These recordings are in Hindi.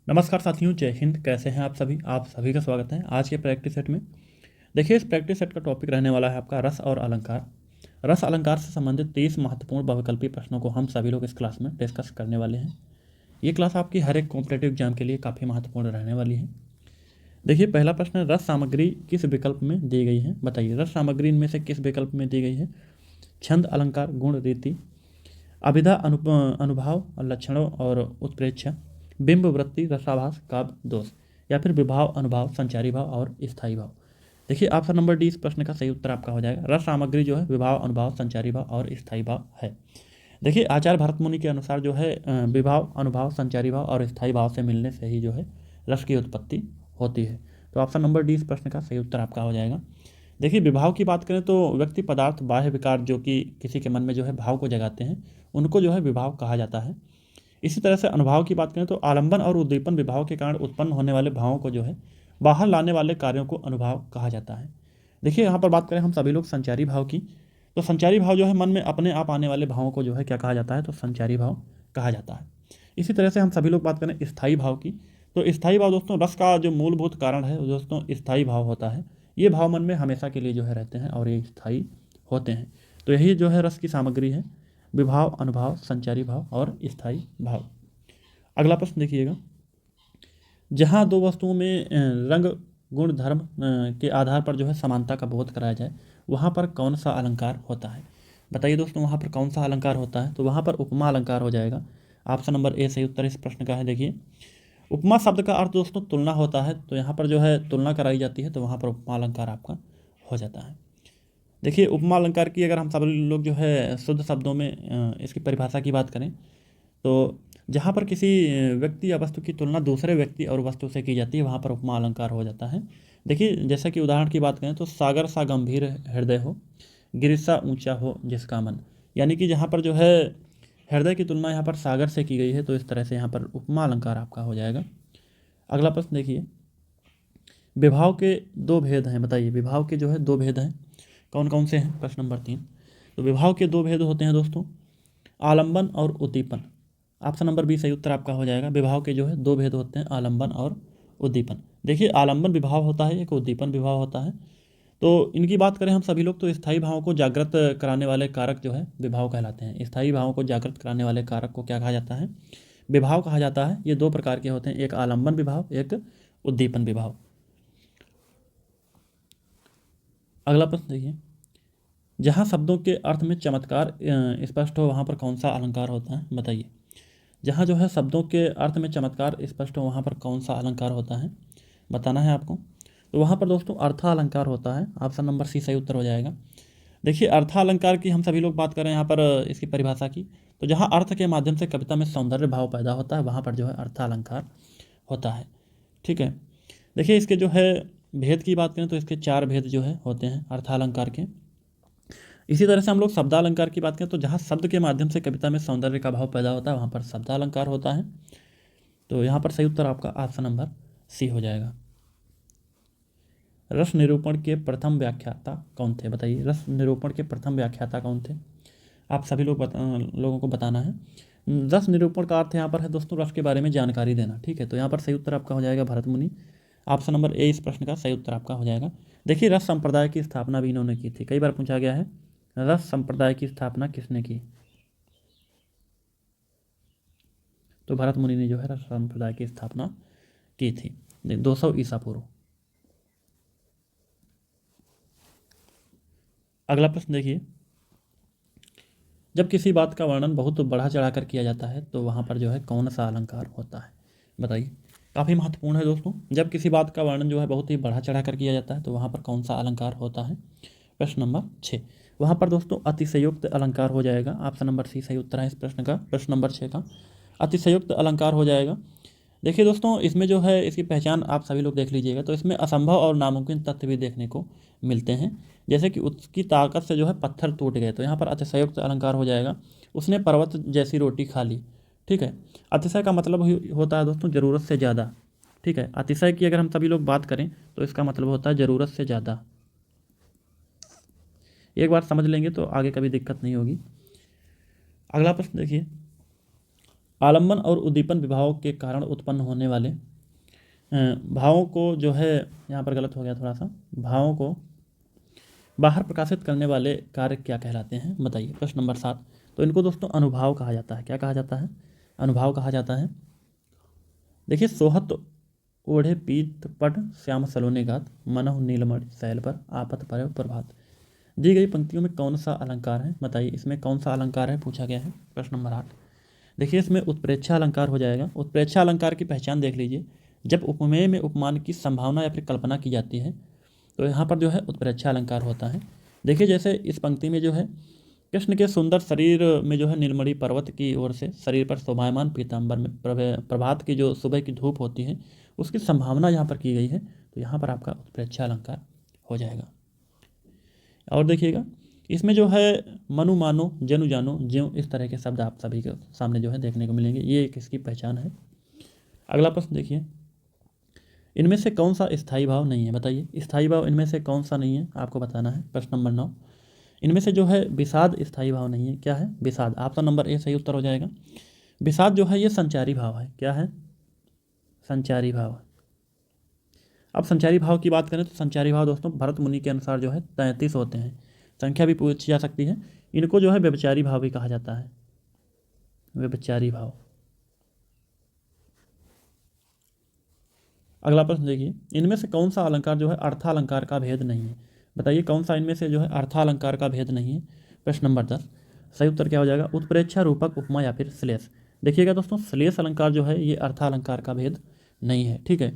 नमस्कार साथियों, जय हिंद। कैसे हैं आप सभी का स्वागत है आज के प्रैक्टिस सेट में। देखिए, इस प्रैक्टिस सेट का टॉपिक रहने वाला है आपका रस और अलंकार। रस अलंकार से संबंधित 30 महत्वपूर्ण बहुविकल्पी प्रश्नों को हम सभी लोग इस क्लास में डिस्कस करने वाले हैं। ये क्लास आपकी हर एक कॉम्पिटेटिव एग्जाम के लिए काफ़ी महत्वपूर्ण रहने वाली है। देखिए, पहला प्रश्न है, रस सामग्री किस विकल्प में दी गई है? बताइए, रस सामग्री इनमें से किस विकल्प में दी गई है? छंद, अलंकार, गुण, रीति, अभिधा, अनुभाव, लक्षणों और उत्प्रेक्षा, बिंब, वृत्ति, रसाभास, काव्य, दोष, या फिर विभाव, अनुभाव, संचारी भाव और स्थायी भाव। देखिए, ऑप्शन नंबर डी इस प्रश्न का सही उत्तर आपका हो जाएगा। रस सामग्री जो है विभाव, अनुभाव, संचारी भाव और स्थायी भाव है। देखिए, आचार्य भरत मुनि के अनुसार जो है विभाव, अनुभाव, संचारी भाव और स्थायी भाव से मिलने से ही जो है रस की उत्पत्ति होती है। तो ऑप्शन नंबर डी इस प्रश्न का सही उत्तर आपका हो जाएगा। देखिए, विभाव की बात करें तो व्यक्ति, पदार्थ, बाह्य विकार जो कि किसी के मन में जो है भाव को जगाते हैं, उनको जो है विभाव कहा जाता है। इसी तरह से अनुभाव की बात करें तो आलंबन और उद्दीपन विभाव के कारण उत्पन्न होने वाले भावों को जो है बाहर लाने वाले कार्यों को अनुभाव कहा जाता है। देखिए, यहाँ पर बात करें हम सभी लोग संचारी भाव की, तो संचारी भाव जो है मन में अपने आप आने वाले भावों को जो है क्या कहा जाता है? तो संचारी भाव कहा जाता है। इसी तरह से हम सभी लोग बात करें स्थायी भाव की, तो स्थायी भाव दोस्तों रस का जो मूलभूत कारण है दोस्तों स्थायी भाव होता है। ये भाव मन में हमेशा के लिए जो है रहते हैं और ये स्थायी होते हैं। तो यही जो है रस की सामग्री है, विभाव, अनुभाव, संचारी भाव और स्थायी भाव। अगला प्रश्न देखिएगा, जहाँ दो वस्तुओं में रंग, गुण, धर्म के आधार पर जो है समानता का बोध कराया जाए, वहाँ पर कौन सा अलंकार होता है? बताइए दोस्तों, वहाँ पर कौन सा अलंकार होता है? तो वहाँ पर उपमा अलंकार हो जाएगा। ऑप्शन नंबर ए सही उत्तर इस प्रश्न का है। देखिए, उपमा शब्द का अर्थ दोस्तों तुलना होता है, तो यहाँ पर जो है तुलना कराई जाती है, तो वहाँ पर उपमा अलंकार आपका हो जाता है। देखिए, उपमा अलंकार की अगर हम सभी लोग जो है शुद्ध शब्दों में इसकी परिभाषा की बात करें, तो जहाँ पर किसी व्यक्ति या वस्तु की तुलना दूसरे व्यक्ति और वस्तु से की जाती है, वहाँ पर उपमा अलंकार हो जाता है। देखिए, जैसा कि उदाहरण की बात करें तो सागर सा गंभीर हृदय हो, गिर सा ऊंचा हो जिसका मन। यानी कि जहाँ पर जो है हृदय की तुलना यहाँ पर सागर से की गई है, तो इस तरह से यहाँ पर उपमा अलंकार आपका हो जाएगा। अगला प्रश्न देखिए, विभाव के दो भेद हैं। बताइए, विभाव के जो है दो भेद हैं, कौन कौन से हैं? प्रश्न नंबर 3। तो विभाव के दो भेद होते हैं दोस्तों, आलंबन और उद्दीपन। ऑप्शन नंबर बी सही उत्तर आपका हो जाएगा। विभाव के जो है दो भेद होते हैं, आलंबन और उद्दीपन। देखिए, आलंबन विभाव होता है, एक उद्दीपन विभाव होता है। तो इनकी बात करें हम सभी लोग तो स्थायी भावों को जागृत कराने वाले कारक जो है विभाव कहलाते हैं। स्थायी भावों को जागृत कराने वाले कारक को क्या कहा जाता है? विभाव कहा जाता है। ये दो प्रकार के होते हैं, एक आलंबन विभाव, एक उद्दीपन विभाव। अगला प्रश्न देखिए, जहाँ शब्दों के अर्थ में चमत्कार स्पष्ट हो, वहाँ पर कौन सा अलंकार होता है? बताइए, जहाँ जो है शब्दों के अर्थ में चमत्कार स्पष्ट हो, वहाँ पर कौन सा अलंकार होता है? बताना है आपको। तो वहाँ पर दोस्तों अर्थालंकार होता है। ऑप्शन नंबर सी सही उत्तर हो जाएगा। देखिए, अर्थालंकार की हम सभी लोग बात करें यहाँ पर इसकी परिभाषा की, तो जहाँ अर्थ के माध्यम से कविता में सौंदर्य भाव पैदा होता है, वहाँ पर जो है अर्थालंकार होता है। ठीक है। देखिए, इसके जो है भेद की बात करें तो इसके चार भेद जो है होते हैं अर्थालंकार के। इसी तरह से हम लोग शब्दालंकार की बात करें तो जहाँ शब्द के माध्यम से कविता में सौंदर्य का भाव पैदा होता है, वहाँ पर शब्दालंकार होता है। तो यहाँ पर सही उत्तर आपका ऑप्शन नंबर सी हो जाएगा। रस निरूपण के प्रथम व्याख्याता कौन थे? बताइए, रस निरूपण के प्रथम व्याख्याता कौन थे? आप सभी लोगों को बताना है। रस निरूपण का अर्थ यहाँ पर है दोस्तों रस के बारे में जानकारी देना। ठीक है, तो यहाँ पर सही उत्तर आपका हो जाएगा भरत मुनि। ऑप्शन नंबर ए इस प्रश्न का सही उत्तर आपका हो जाएगा। देखिए, रस संप्रदाय की स्थापना भी इन्होंने की थी, कई बार पूछा गया है, रस संप्रदाय की स्थापना किसने की? तो भरत मुनि ने जो है रस संप्रदाय की स्थापना की थी 200 ईसा पूर्व। अगला प्रश्न देखिए, जब किसी बात का वर्णन बहुत बढ़ा चढ़ाकर किया जाता है, तो वहाँ पर जो है कौन सा अलंकार होता है? बताइए, काफ़ी महत्वपूर्ण है दोस्तों। जब किसी बात का वर्णन जो है बहुत ही बढ़ा चढ़ाकर किया जाता है, तो वहाँ पर कौन सा अलंकार होता है? प्रश्न नंबर 6। वहाँ पर दोस्तों अतिशयोक्त अलंकार हो जाएगा। ऑप्शन नंबर सी सही उत्तर है इस प्रश्न का, प्रश्न नंबर 6 का अतिशयोक्त अलंकार हो जाएगा। देखिए दोस्तों, इसमें जो है इसकी पहचान आप सभी लोग देख लीजिएगा, तो इसमें असंभव और नामुमकिन तथ्य भी देखने को मिलते हैं। जैसे कि उसकी ताकत से जो है पत्थर टूट गए, तो यहाँ पर अतिशयोक्त अलंकार हो जाएगा। उसने पर्वत जैसी रोटी खा ली। ठीक है, अतिशय का मतलब होता है दोस्तों ज़रूरत से ज़्यादा। ठीक है, अतिशय की अगर हम सभी लोग बात करें तो इसका मतलब होता है ज़रूरत से ज़्यादा। एक बार समझ लेंगे तो आगे कभी दिक्कत नहीं होगी। अगला प्रश्न देखिए, आलम्बन और उद्दीपन विभावों के कारण उत्पन्न होने वाले भावों को जो है, यहाँ पर गलत हो गया थोड़ा सा, भावों को बाहर प्रकाशित करने वाले कार्य क्या कहलाते हैं बताइए। प्रश्न नंबर 7। तो इनको दोस्तों अनुभाव कहा जाता है। क्या कहा जाता है? अनुभाव कहा जाता है। देखिए, सोहत ओढ़े पीत पट श्याम सलोने गात मनहु नीलमणि शैल पर आपत पर प्रभात। दी गई पंक्तियों में कौन सा अलंकार है बताइए। इसमें कौन सा अलंकार है पूछा गया है। प्रश्न नंबर 8। देखिए, इसमें उत्प्रेक्षा अलंकार हो जाएगा। उत्प्रेक्षा अलंकार की पहचान देख लीजिए। जब उपमेय में उपमान की संभावना या फिर कल्पना की जाती है तो यहाँ पर जो है उत्प्रेक्षा अलंकार होता है। देखिए, जैसे इस पंक्ति में जो है कृष्ण के सुंदर शरीर में जो है नीलमणि पर्वत की ओर से शरीर पर शोभायमान पीताम्बर में प्रभात की जो सुबह की धूप होती है उसकी संभावना यहाँ पर की गई है, तो यहाँ पर आपका उत्प्रेक्षा अलंकार हो जाएगा। और देखिएगा, इसमें जो है मनु मानो जनु जानो ज्यों, इस तरह के शब्द आप सभी के सामने जो है देखने को मिलेंगे। ये एक इसकी पहचान है। अगला प्रश्न देखिए, इनमें से कौन सा स्थायी भाव नहीं है बताइए। स्थायी भाव इनमें से कौन सा नहीं है आपको बताना है। प्रश्न नंबर 9। इनमें से जो है विषाद स्थायी भाव नहीं है। क्या है? विषाद। ऑप्शन नंबर ए सही उत्तर हो जाएगा। विषाद जो है ये संचारी भाव है। क्या है? संचारी भाव। अब संचारी भाव की बात करें तो संचारी भाव दोस्तों भरत मुनि के अनुसार जो है 33 होते हैं। संख्या भी पूछी जा सकती है। इनको जो है व्यभिचारी भाव भी कहा जाता है। व्यभिचारी भाव। अगला प्रश्न देखिए, इनमें से कौन सा अलंकार जो है अर्थालंकार का भेद नहीं है बताइए। कौन सा इनमें से जो है अर्थालंकार का भेद नहीं है। प्रश्न नंबर 10। सही उत्तर क्या हो जाएगा? उत्प्रेक्षा, रूपक, उपमा या फिर श्लेष। देखिएगा दोस्तों, श्लेष अलंकार जो है ये अर्थालंकार का भेद नहीं है। ठीक है,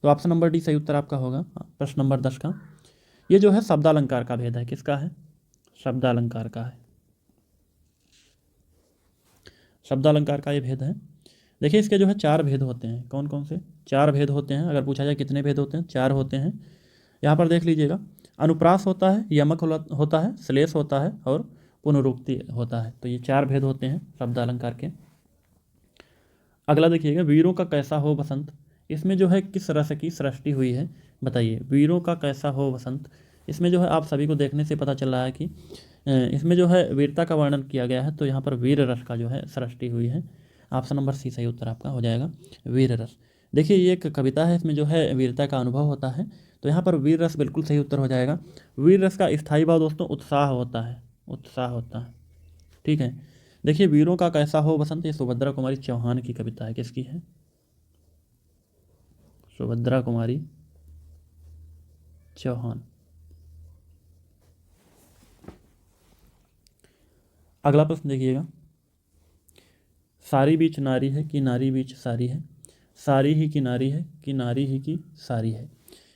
तो ऑप्शन नंबर डी सही उत्तर आपका होगा प्रश्न नंबर 10 का। ये जो है शब्दालंकार का भेद है। किसका है? शब्दालंकार का है। शब्दालंकार का ये भेद है। देखिए, इसके जो है 4 भेद होते हैं। कौन कौन से? 4 भेद होते हैं। अगर पूछा जाए कितने भेद होते हैं, 4 होते हैं। यहाँ पर देख लीजिएगा, अनुप्रास होता है, यमक होता है, श्लेष होता है और पुनरुक्ति होता है। तो ये 4 भेद होते हैं शब्दालंकार के। अगला देखिएगा, वीरों का कैसा हो बसंत। इसमें जो है किस रस की सृष्टि हुई है बताइए। वीरों का कैसा हो बसंत, इसमें जो है आप सभी को देखने से पता चल रहा है कि इसमें जो है वीरता का वर्णन किया गया है, तो यहाँ पर वीर रस का जो है सृष्टि हुई है। ऑप्शन नंबर सी सही उत्तर आपका हो जाएगा, वीर रस। देखिए, ये एक कविता है, इसमें जो है वीरता का अनुभव होता है, तो यहाँ पर वीर रस बिल्कुल सही उत्तर हो जाएगा। वीर रस का स्थायी भाव दोस्तों उत्साह होता है। उत्साह होता है। ठीक है, देखिए, वीरों का कैसा हो बसंत, ये सुभद्रा कुमारी चौहान की कविता है। किसकी है? सुभद्रा कुमारी चौहान। अगला प्रश्न देखिएगा, सारी बीच नारी है कि नारी बीच सारी है, सारी ही की नारी है कि नारी ही की सारी है।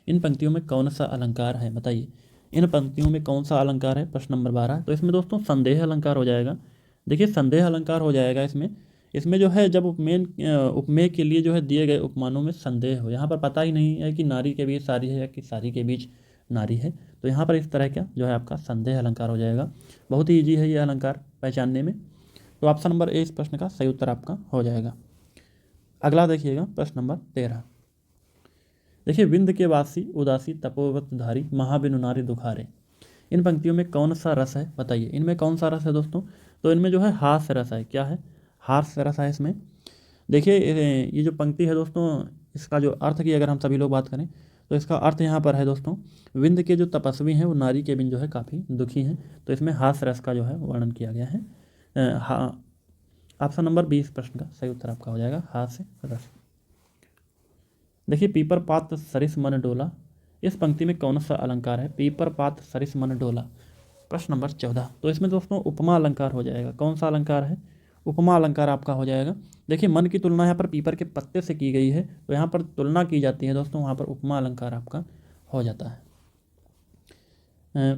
इन पंक्तियों में कौन सा अलंकार है बताइए। इन पंक्तियों में कौन सा अलंकार है? प्रश्न नंबर 12। तो इसमें दोस्तों संदेह अलंकार हो जाएगा। देखिए, संदेह अलंकार हो जाएगा इसमें जो है जब उपमेय के लिए जो है दिए गए उपमानों में संदेह हो, यहाँ पर पता ही नहीं है कि नारी के बीच सारी है या कि सारी के बीच नारी है, तो यहाँ पर इस तरह का जो है आपका संदेह अलंकार हो जाएगा। बहुत ही ईजी है ये अलंकार पहचानने में, तो ऑप्शन नंबर ए इस प्रश्न का सही उत्तर आपका हो जाएगा। अगला देखिएगा, प्रश्न नंबर 13। देखिए, विंध्य के वासी उदासी तपोवतधारी महाबिनु नारी दुखारे। इन पंक्तियों में कौन सा रस है बताइए। इनमें कौन सा रस है दोस्तों? तो इनमें जो है हास्य रस है। क्या है? हास्य रस है इसमें। देखिए, ये जो पंक्ति है दोस्तों, इसका जो अर्थ की अगर हम सभी लोग बात करें तो इसका अर्थ यहाँ पर है दोस्तों, विंध्य के जो तपस्वी हैं वो नारी के बिन जो है काफ़ी दुखी हैं, तो इसमें हास्य रस का जो है वर्णन किया गया है। ऑप्शन नंबर 20 प्रश्न का सही उत्तर आपका हो जाएगा, हास्य रस। देखिए, पीपर पात सरिस मन डोला। इस पंक्ति में कौन सा अलंकार है? पीपर पात सरिस मन डोला। प्रश्न नंबर 14। तो इसमें दोस्तों उपमा अलंकार हो जाएगा। कौन सा अलंकार है? उपमा अलंकार आपका हो जाएगा। देखिए, मन की तुलना यहाँ पर पीपर के पत्ते से की गई है, तो यहाँ पर तुलना की जाती है दोस्तों, वहाँ पर उपमा अलंकार आपका हो जाता है।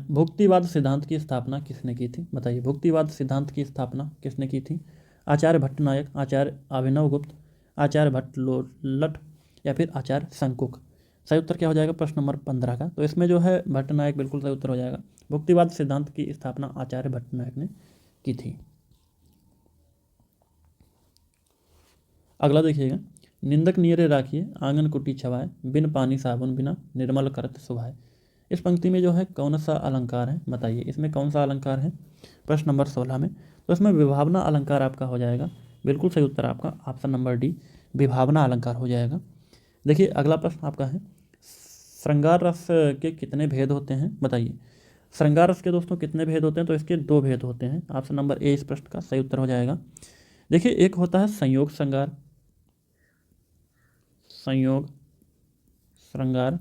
भुक्तिवाद सिद्धांत की स्थापना किसने की थी बताइए। भुक्तिवाद सिद्धांत की स्थापना किसने की थी? आचार्य भट्टनायक, आचार्य अभिनव गुप्त, आचार्य भट्टलोलट या फिर आचार्य शंकुक। सही उत्तर क्या हो जाएगा प्रश्न नंबर 15 का? तो इसमें जो है भट्टनायक बिल्कुल सही उत्तर हो जाएगा। भुक्तिवाद सिद्धांत की स्थापना आचार्य भट्टनायक ने की थी। अगला देखिएगा, निंदक नियरे राखिए आंगन कुटी छवाए, बिन पानी साबुन बिना निर्मल करत सुभाए। इस पंक्ति में जो है कौन सा अलंकार है बताइए। इसमें कौन सा अलंकार है? प्रश्न नंबर 16 में। तो इसमें विभावना अलंकार आपका हो जाएगा। बिल्कुल सही उत्तर आपका ऑप्शन नंबर डी, विभावना अलंकार हो जाएगा। देखिए अगला प्रश्न आपका है, श्रृंगार रस के कितने भेद होते हैं बताइए। श्रृंगार रस के दोस्तों कितने भेद होते हैं, तो इसके 2 भेद होते हैं। ऑप्शन नंबर ए इस प्रश्न का सही उत्तर हो जाएगा। देखिए एक होता है संयोग श्रृंगार, संयोग श्रृंगार,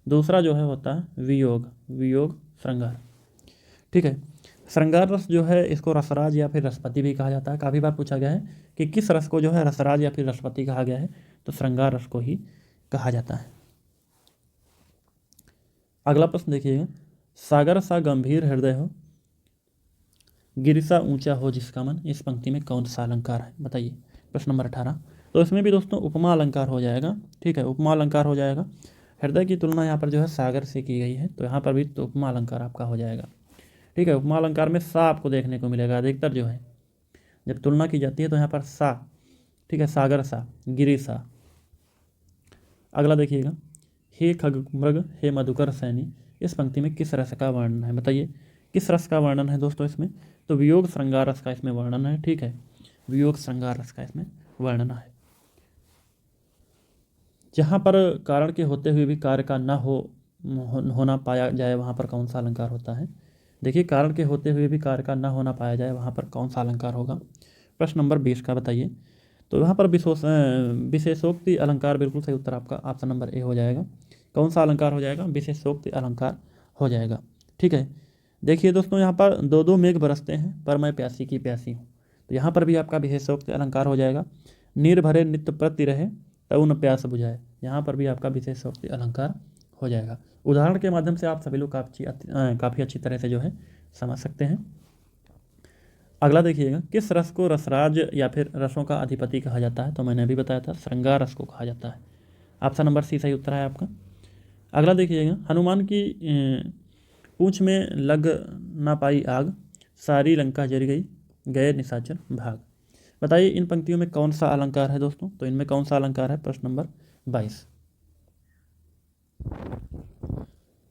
दूसरा जो है होता है वियोग, वियोग श्रृंगार। ठीक है, श्रृंगार रस जो है इसको रसराज या फिर रसपति भी कहा जाता है। काफ़ी बार पूछा गया है कि किस रस को जो है रसराज या फिर रसपति कहा गया है, तो श्रृंगार रस को ही कहा जाता है। अगला प्रश्न देखिएगा, सागर सा गंभीर हृदय हो, गिरिसा ऊंचा हो जिसका मन, इस पंक्ति में कौन सा अलंकार है बताइए। प्रश्न नंबर 18। तो इसमें भी दोस्तों उपमा अलंकार हो जाएगा। ठीक है, उपमा अलंकार हो जाएगा। हृदय की तुलना यहाँ पर जो है सागर से की गई है, तो यहाँ पर भी तो उपमा अलंकार आपका हो जाएगा। ठीक है, उपमा अलंकार में सा आपको देखने को मिलेगा अधिकतर जो है, जब तुलना की जाती है तो यहाँ पर सा। ठीक है, सागर सा, गिरिसा। अगला देखिएगा, हे खगमृग हे मधुकर सैनी, इस पंक्ति में किस रस का वर्णन है बताइए। किस रस का वर्णन है दोस्तों इसमें, तो वियोग श्रृंगार रस का इसमें वर्णन है। ठीक है, वियोग श्रृंगार रस का इसमें वर्णन है। जहाँ पर कारण के होते हुए भी कार्य का न होना पाया जाए, वहाँ पर कौन सा अलंकार होता है। देखिए कारण के होते हुए भी कार्य का न होना पाया जाए, वहाँ पर कौन सा अलंकार होगा। प्रश्न नंबर 20 का बताइए। तो यहाँ पर विशेषोक्ति अलंकार, बिल्कुल सही उत्तर आपका ऑप्शन नंबर ए हो जाएगा। कौन सा अलंकार हो जाएगा, विशेषोक्ति अलंकार हो जाएगा। ठीक है, देखिए दोस्तों यहाँ पर 2-2 मेघ बरसते हैं पर मैं प्यासी की प्यासी हूँ, तो यहाँ पर भी आपका विशेषोक्ति अलंकार हो जाएगा। नीर भरे नित्य प्रति रहे तब न प्यास बुझाए, यहाँ पर भी आपका विशेषोक्ति अलंकार हो जाएगा। उदाहरण के माध्यम से आप सभी लोग काफ़ी अच्छी तरह से जो है समझ सकते हैं। अगला देखिएगा, किस रस को रसराज या फिर रसों का अधिपति कहा जाता है, तो मैंने अभी बताया था श्रृंगार रस को कहा जाता है। ऑप्शन नंबर सी सही उत्तर है आपका। अगला देखिएगा, हनुमान की पूंछ में लग ना पाई आग, सारी लंका जल गई, गए निशाचर भाग। बताइए इन पंक्तियों में कौन सा अलंकार है दोस्तों, तो इनमें कौन सा अलंकार है। प्रश्न नंबर 22।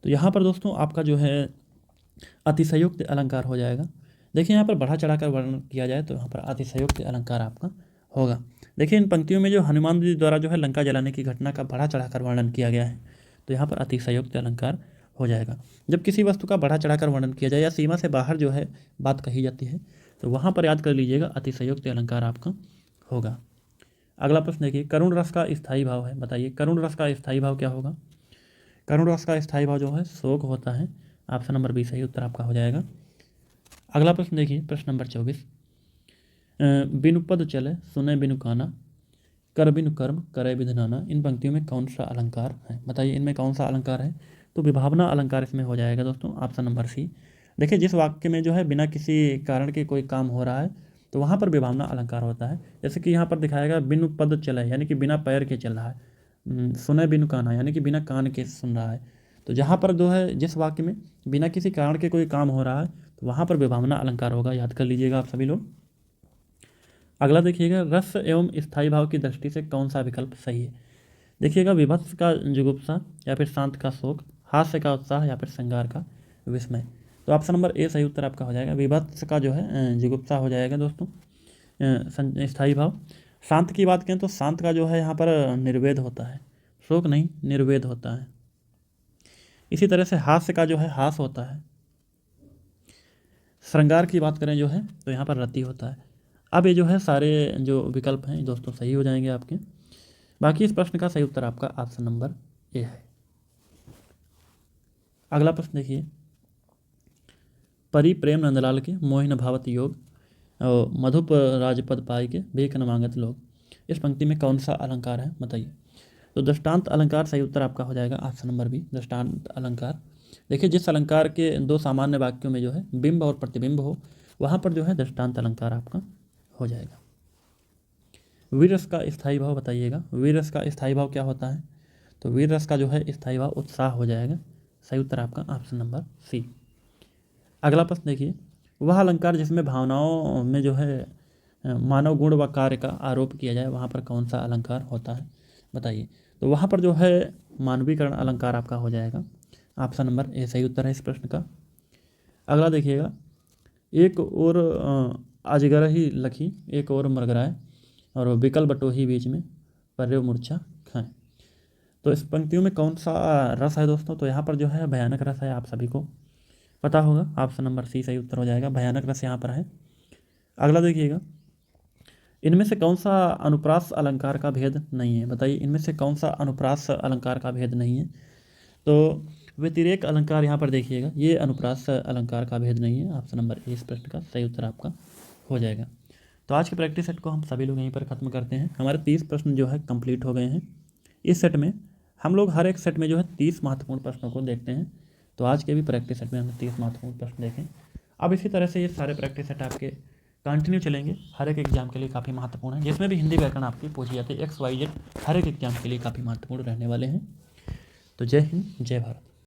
तो यहाँ पर दोस्तों आपका जो है अतिशयोक्ति अलंकार हो जाएगा। देखिए यहाँ पर बढ़ा चढ़ाकर वर्णन किया जाए तो यहाँ पर अतिशयोक्ति अलंकार आपका होगा। देखिए इन पंक्तियों में जो हनुमान जी द्वारा जो है लंका जलाने की घटना का बढ़ा चढ़ाकर वर्णन किया गया है, तो यहाँ पर अतिशयोक्ति अलंकार हो जाएगा। जब किसी वस्तु का बढ़ा चढ़ाकर वर्णन किया जाए या सीमा से बाहर जो है बात कही जाती है, तो वहाँ पर याद कर लीजिएगा अतिशयोक्ति अलंकार आपका होगा। अगला प्रश्न देखिए, करुण रस का स्थायी भाव है बताइए। करुण रस का स्थायी भाव क्या होगा। करुण रस का स्थायी भाव जो है शोक होता है। ऑप्शन नंबर बी सही उत्तर आपका हो जाएगा। अगला प्रश्न देखिए, प्रश्न नंबर 24। बिनु पद चले सुने बिनु काना, कर बिनु कर्म करे विधि नाना, इन पंक्तियों में कौन सा अलंकार है बताइए। इनमें कौन सा अलंकार है, तो विभावना अलंकार इसमें हो जाएगा दोस्तों, ऑप्शन नंबर सी। देखिए जिस वाक्य में जो है बिना किसी कारण के कोई काम हो रहा है, तो वहाँ पर विभावना अलंकार होता है। जैसे कि यहाँ पर दिखाएगा बिनु पद चले, यानी कि बिना पैर के चल रहा है। सुने बिनु काना, यानी कि बिना कान के सुन रहा है। तो जहाँ पर जो है जिस वाक्य में बिना किसी कारण के कोई काम हो रहा है, तो वहाँ पर विभावना अलंकार होगा, याद कर लीजिएगा आप सभी लोग। अगला देखिएगा, रस एवं स्थायी भाव की दृष्टि से कौन सा विकल्प सही है। देखिएगा, विभत्स का जुगुप्सा या फिर शांत का शोक, हास्य का उत्साह या फिर श्रृंगार का विस्मय। तो ऑप्शन नंबर ए सही उत्तर आपका हो जाएगा। विभत्स का जो है जुगुप्सा हो जाएगा दोस्तों स्थायी भाव। शांत की बात करें तो शांत का जो है यहाँ पर निर्वेद होता है, शोक नहीं निर्वेद होता है। इसी तरह से हास्य का जो है हास होता है। श्रृंगार की बात करें जो है तो यहाँ पर रति होता है। अब ये जो है सारे जो विकल्प हैं दोस्तों सही हो जाएंगे आपके। बाकी इस प्रश्न का सही उत्तर आपका ऑप्शन नंबर ए है। अगला प्रश्न देखिए, परि प्रेम नंदलाल के मोहिन भावत योग, और मधुप राजपद पाई के बेक न मांगत लोग, इस पंक्ति में कौन सा अलंकार है बताइए। तो दृष्टांत अलंकार सही उत्तर आपका हो जाएगा, ऑप्शन नंबर बी दृष्टांत अलंकार। देखिए जिस अलंकार के 2 सामान्य वाक्यों में जो है बिंब और प्रतिबिंब हो, वहाँ पर जो है दृष्टांत अलंकार आपका हो जाएगा। वीर रस का स्थायी भाव बताइएगा। वीर रस का स्थायी भाव क्या होता है, तो वीर रस का जो है स्थायी भाव उत्साह हो जाएगा। सही उत्तर आपका ऑप्शन नंबर सी। अगला प्रश्न देखिए, वह अलंकार जिसमें भावनाओं में जो है मानव गुण व कार्य का आरोप किया जाए, वहाँ पर कौन सा अलंकार होता है बताइए। तो वहाँ पर जो है मानवीकरण अलंकार आपका हो जाएगा। ऑप्शन नंबर ए सही उत्तर है इस प्रश्न का। अगला देखिएगा, एक और अजगर ही लखी एक और मरगराए, और विकल बटोही बीच में पर्यो मूर्छा खाएं। तो इस पंक्तियों में कौन सा रस है दोस्तों? तो यहाँ पर जो है भयानक रस है, आप सभी को पता होगा। ऑप्शन नंबर सी सही उत्तर हो जाएगा, भयानक रस यहाँ पर है। अगला देखिएगा, इनमें से कौन सा अनुप्रास अलंकार का भेद नहीं है? बताइए, इनमें से कौन सा अनुप्रास अलंकार का भेद नहीं है? तो व्यतिरेक अलंकार यहाँ पर देखिएगा, ये अनुप्रास अलंकार का भेद नहीं है। ऑप्शन नंबर ए इस प्रश्न का सही उत्तर आपका हो जाएगा। तो आज के प्रैक्टिस सेट को हम सभी लोग यहीं पर ख़त्म करते हैं। हमारे 30 प्रश्न जो है कंप्लीट हो गए हैं। इस सेट में हम लोग हर एक सेट में जो है 30 महत्वपूर्ण प्रश्नों को देखते हैं। तो आज के भी प्रैक्टिस सेट में हमने 30 महत्वपूर्ण प्रश्न देखें। अब इसी तरह से ये सारे प्रैक्टिस सेट आपके कंटिन्यू चलेंगे, हर एक एग्जाम के लिए काफ़ी महत्वपूर्ण है, जिसमें भी हिंदी व्याकरण आपकी पूछी जाती है। XYZ हर एक एग्जाम के लिए काफ़ी महत्वपूर्ण रहने वाले हैं। तो जय हिंद, जय भारत।